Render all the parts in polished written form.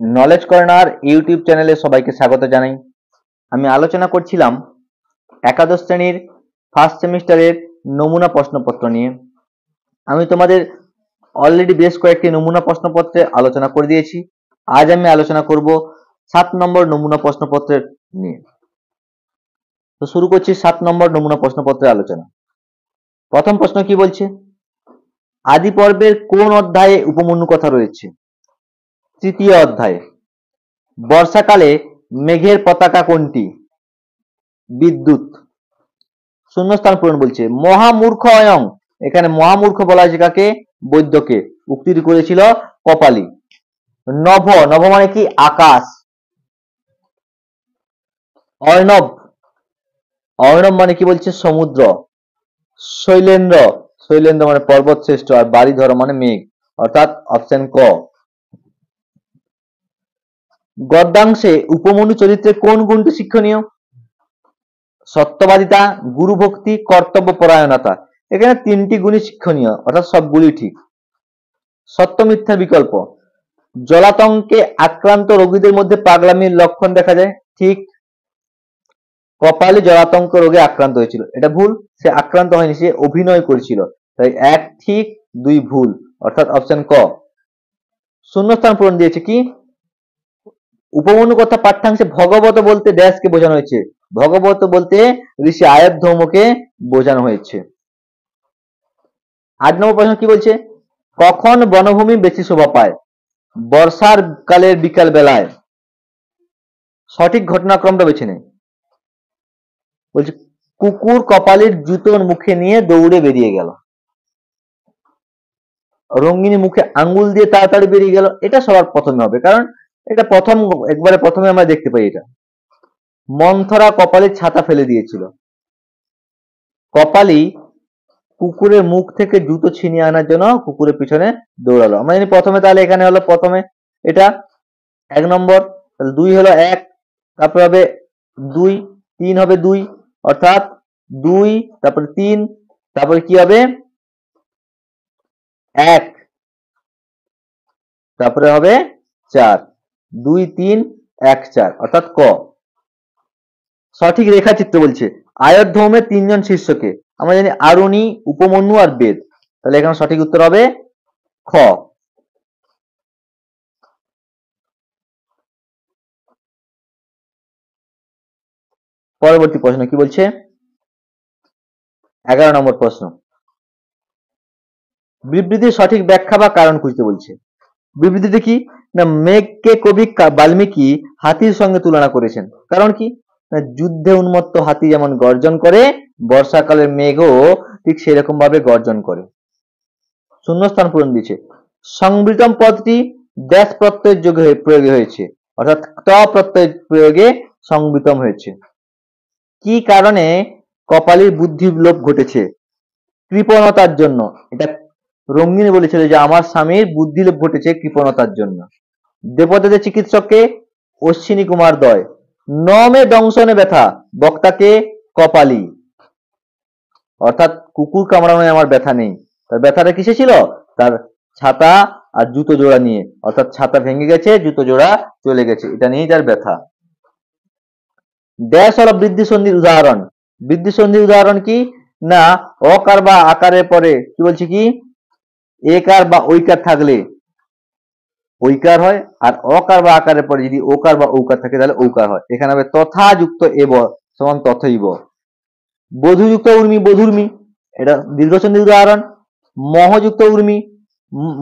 Knowledge corner YouTube চ্যানেলে সবাইকে স্বাগত জানাই। আমি আলোচনা করছিলাম একাদশ শ্রেণীর ফার্স্ট সেমিস্টারের নমুনা প্রশ্নপত্র নিয়ে। আমি তোমাদের অলরেডি বেশ কয়েকটি নমুনা প্রশ্নপত্রে আলোচনা করে দিয়েছি। আজ আমি আলোচনা করব 7 নম্বর নমুনা প্রশ্নপত্রের নিয়ে। তো শুরু করছি 7 নম্বর নমুনা প্রশ্নপত্রের আলোচনা। প্রথম প্রশ্ন কি বলছে? আদি পর্বের কোন অধ্যায়ে উপমন্যু কথা রয়েছে? তৃতীয় অধ্যায়ে। বর্ষাকালে মেঘের পতাকা কোনটি? বিদ্যুৎ। শূন্যস্থান পূরণ বলছে। মহামূর্খ অয়ং, এখানে মহামূর্খ বলা হয়েছে কাকে? বৈদ্যকে। উক্তিটি করেছিল কপালী। নভ, নভ মানে কি? আকাশ। অর্ণব, অর্ণব মানে কি বলছে? সমুদ্র। শৈলেন্দ্র, শৈলেন্দ্র মানে পর্বত শ্রেষ্ঠ। আর বাড়িধর মানে মেঘ, অর্থাৎ অপশন ক। গদ্যাংশে উপমন্যু চরিত্রের কোন গুণটি শিক্ষণীয়? সত্যবাদিতা, গুরুভক্তি, কর্তব্য পরায়ণতা। এখানে 3টি গুণই শিক্ষণীয়, অর্থাৎ সবগুলি ঠিক। সত্য মিথ্যা বিকল্প। জলাতঙ্কে আক্রান্ত রোগীদের মধ্যে পাগলামির লক্ষণ দেখা যায়, ঠিক। কপালী জলাতঙ্ক রোগে আক্রান্ত হয়েছিল, এটা ভুল। সে আক্রান্ত হয়নি, সে অভিনয় করেছিল। তাই 1 ঠিক 2 ভুল, অর্থাৎ অপশন ক। শূন্যস্থান পূরণ দিয়েছে কি? উপমন্যু কথা পাঠ্যাংশে ভগবত বলতে ড্যাশকে বোঝানো হয়েছে। ভগবত বলতে ঋষি আয়তধৌমকে বোঝানো হয়েছে। 8 নম্বর প্রশ্ন কি বলছে? কখন বনভূমি বেশি শোভা পায়? বর্ষার কালের বিকাল বেলায়। সঠিক ঘটনাক্রমটা বেছে নেই। বলছে কুকুর কপালীর জুতোর মুখে নিয়ে দৌড়ে বেরিয়ে গেল। রঙ্গিনী মুখে আঙ্গুল দিয়ে তাড়াতাড়ি বেরিয়ে গেল, এটা সবার প্রথমে হবে, কারণ এটা একবারে প্রথমে আমরা দেখতে পাই এটা। মন্থরা কপালীর ছাতা ফেলে দিয়েছিল। কপালী কুকুরের মুখ থেকে জুতো ছিনিয়ে আনার জন্য কুকুরের পিছনে দৌড়ালো। আমরা জানি প্রথমে, তাহলে এখানে হলো প্রথমে এটা 1 নম্বর, তাহলে 2 হলো 1, তারপরে হবে 2, 3 হবে 2, অর্থাৎ 2 তারপরে 3, তারপরে কি হবে? 1, তারপরে হবে 4, 2 3 1 4, অর্থাৎ ক। সঠিক রেখাচিত্র বলছে আয়তধৌমের 3 জন শিষ্যকে। আমরা জানি আরুণী, উপমন্যু আর বেদ, তাহলে এখানে সঠিক উত্তর হবে খ। পরবর্তী প্রশ্ন কি বলছে? 11 নম্বর প্রশ্ন। বিবৃতির সঠিক ব্যাখ্যা বা কারণ খুঁজতে বলছে। বিবৃতিতে কি না, মেঘকে কবি বাল্মীকি হাতির সঙ্গে তুলনা করেছেন। কারণ কি না, যুদ্ধে উন্মত্ত হাতি যেমন গর্জন করে, বর্ষাকালের মেঘও ঠিক সেরকম ভাবে গর্জন করে। শূন্যস্থান পূরণ দিয়েছে। সংবৃতম পদটি ড্যাশ প্রত্যয়ের যোগে প্রয়োগে হয়েছে, অর্থাৎ ত প্রত্যয়ের প্রয়োগে সংবৃতম হয়েছে। কি কারণে কপালীর বুদ্ধির লোপ ঘটেছে? কৃপণতার জন্য। এটা রঙ্গিনী বলেছিল যে আমার স্বামীর বুদ্ধিলোপ ঘটেছে কৃপণতার জন্য। দেবতাদের চিকিৎসককে অশ্বিনী কুমার দয়। নমে দংশনে ব্যথা, বক্তাকে কপালী। অর্থাৎ কুকুর কামড়ানোয় আমার ব্যথা নেই, তার ব্যথাটা কিসে ছিল? তার ছাতা আর জুতো জোড়া নিয়ে, অর্থাৎ ছাতা ভেঙে গেছে, জুতো জোড়া চলে গেছে, এটা নিয়েই তার ব্যথা। ড্যাশ হলো বৃদ্ধি সন্ধির উদাহরণ। বৃদ্ধি সন্ধির উদাহরণ কি না, অকার বা আকারের পরে কি বলছি কি একার বা ঐকার থাকলে ঐকার হয়, আর অকার বা আকারের পরে যদি ওকার বা ঔকার থাকে তাহলে ঔকার হয়। এখানে হবে তথা যুক্ত এব সমান তথৈব। বধূযুক্ত উর্মি, বধূর্মি, এটা দীর্ঘ সন্ধির উদাহরণ। মহযুক্ত উর্মি,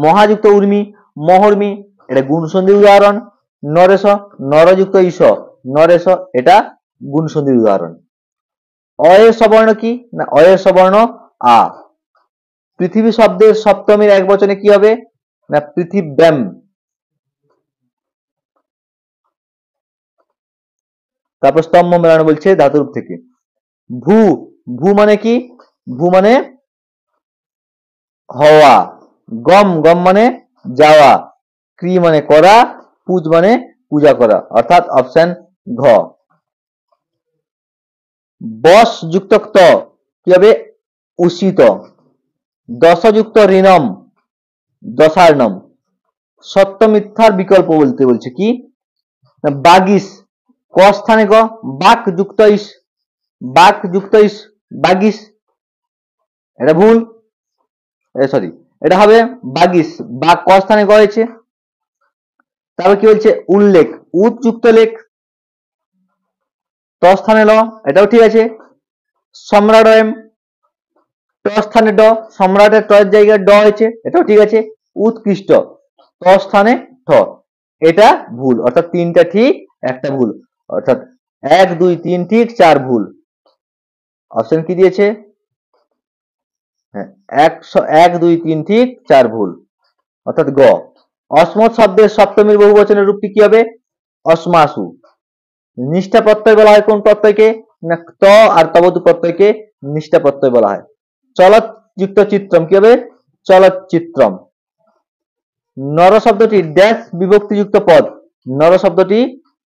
মহাযুক্ত উর্মি, মহর্মি, এটা গুণ সন্ধির উদাহরণ। নরেশ, নরযুক্ত ঈশ, নরেশ, এটা গুণ সন্ধির উদাহরণ। অয়ের সবর্ণ কি না, অয়ের সবর্ণ আ। পৃথিবী শব্দের সপ্তমীর এক বচনে কি হবে না, পৃথিব্যাম। তারপর স্তম্ভ মেলানো বলছে ধাতুরূপ থেকে। ভূ, ভূ মানে কি? ভূ মানে হওয়া। গম, গম মানে যাওয়া। ক্রি মানে করা, পূজ মানে পূজা করা, অর্থাৎ অপশন ঘ। বস যুক্ত ত কি হবে? উষিত। দশযুক্ত ঋণম, দশার্ণম। সত্য মিথ্যার বিকল্প বলতে বলছে কি, না বাগিস, ক স্থানে গ, বাক যুক্ত ইস, বাক যুক্ত ইস, বাগিস, এটা ভুল, সরি, এটা হবে বাগিস, বা ক স্থানে গ হয়েছে। তারপর কি বলছে, উল্লেখ, উৎ যুক্ত লেখ, ত স্থানে ল, এটাও ঠিক আছে। সম্রাট, ট স্থানে ড, সম্রাটের ট এর জায়গায় ড হয়েছে, এটাও ঠিক আছে। উৎকৃষ্ট, ত স্থানে ঠ, এটা ভুল, অর্থাৎ তিনটা ঠিক একটা ভুল, অর্থাৎ 1 2 3 ঠিক 4 ভুল। অপশন কি দিয়েছে, হ্যাঁ 1 2 3 ঠিক 4 ভুল, অর্থাৎ গ। অসমত শব্দের সপ্তমীর বহুবচনের রূপটি কি হবে, অসমাসু। নিষ্ঠা প্রত্যয় বলা হয় কোন প্রত্যয়কে, না ত আর তবতু প্রত্যয়কে নিষ্ঠা প্রত্যয় বলা হয়। চলত যুক্ত চিত্রম কি হবে, চলচ্চিত্রম। নর শব্দটি ড্যাশ বিভক্তিযুক্ত পদ, নর শব্দটি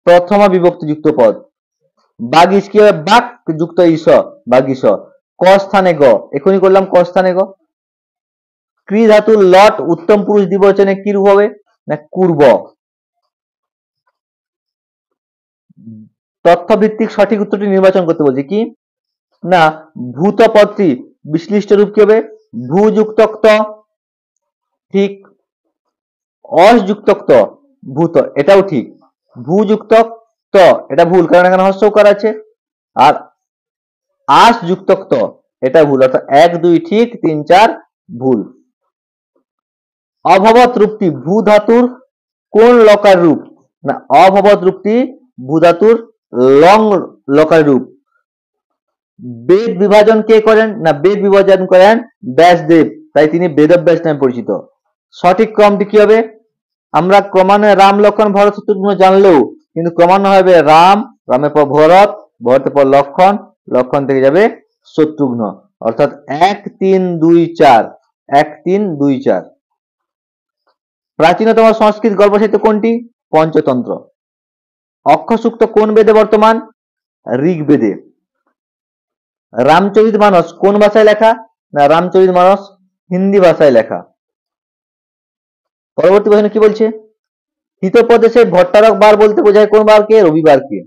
প্রথমা বিভক্তিযুক্ত পদ। বাগিস কি হবে, বাক যুক্ত ইস, বাগিস। ক স্থানে গ, এখনই করলাম ক স্থানে গ। ক্রি ধাতু লট উত্তম পুরুষ দ্বিবচনে কি রূপ হবে, না কুর্ব। তথ্য ভিত্তিক সঠিক উত্তরটি নির্বাচন করতে বলছি কি, না ভূত পদটি বিশ্লিষ্ট রূপ কি হবে, ভূ যুক্ত ত, ঠিক। অস যুক্ত ত, ভূত, এটাও ঠিক। ভূ যুক্ত ত, এটা ভুল, কারণ এখানে হস্য করা আছে। আর আস যুক্ত ত, এটা ভুল, অর্থাৎ 1 2 ঠিক, 3 4 ভুল। অভবত রূপটি ভূ ধাতুর কোন লকার রূপ, না অভবত রূপটি ভূ ধাতুর লং লকার রূপ। বেদ বিভাজন কে করেন, না বেদ বিভাজন করেন ব্যাসদেব, তাই তিনি বেদব্যাস নামে পরিচিত। সঠিক ক্রমটি কি হবে, আমরা ক্রমান্বয়ে রাম লক্ষণ ভরত শত্রুঘ্ন জানলেও কিন্তু ক্রমান্বয়ে হবে রাম, রামের পর ভরত, ভরতের পর লক্ষণ, লক্ষণ থেকে যাবে শত্রুঘ্ন, অর্থাৎ 1 3 2 4, 1 3 2 4। প্রাচীনতম সংস্কৃত গল্প সাহিত্য কোনটি, পঞ্চতন্ত্র। অক্ষসূক্ত কোন বেদে বর্তমান, ঋগ্বেদে। রামচরিতমানস কোন ভাষায় লেখা, না রামচরিতমানস হিন্দি ভাষায় লেখা। পরবর্তী প্রশ্ন কি বলছে, হিতোপদেশে ভট্টারক বার বলতে বোঝায় কোন বারকে, রবিবারকে।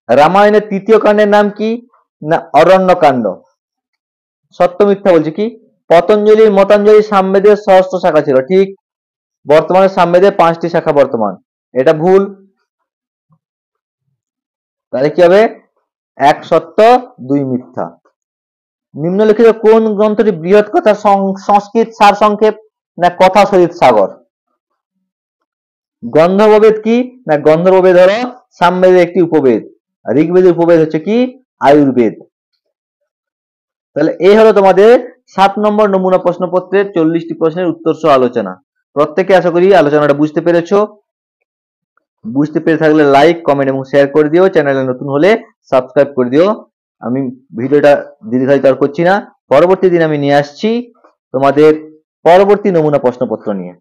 রামায়ণের তৃতীয় কাণ্ডের নাম কি, না অরণ্যকাণ্ড। সত্য মিথ্যা বলছে কি, পতঞ্জলির মতাঞ্জলি সামবেদের সহস্র শাখা ছিল, ঠিক। বর্তমানে সামবেদের 5টি শাখা বর্তমান, এটা ভুল। তাহলে কি হবে, 1 সত্য 2 মিথ্যা। নিম্নলিখিত কোন গ্রন্থটি বৃহৎ কথা সংস্কৃত সার সংক্ষেপ, না কথা সহিত সাগর। গন্ধর্ববেদ কি, না গন্ধর্ববেদ হলো সামবেদের একটি উপবেদ, ঋগ্বেদের উপবেদ হচ্ছে কি, আয়ুর্বেদ। তাহলে এই হলো তোমাদের 7 নম্বর নমুনা প্রশ্নপত্রের 40টি প্রশ্নের উত্তর সহ আলোচনা। প্রত্যেকে আশা করি আলোচনাটা বুঝতে পেরেছো। বুঝতে পেরে থাকলে লাইক কমেন্ট এবং শেয়ার করে দিও, চ্যানেলে নতুন হলে সাবস্ক্রাইব করে দিও। আমি ভিডিওটা দীর্ঘায়িত আর করছি না, পরবর্তী দিন আমি নিয়ে আসছি তোমাদের পরবর্তী নমুনা প্রশ্নপত্র নিয়ে।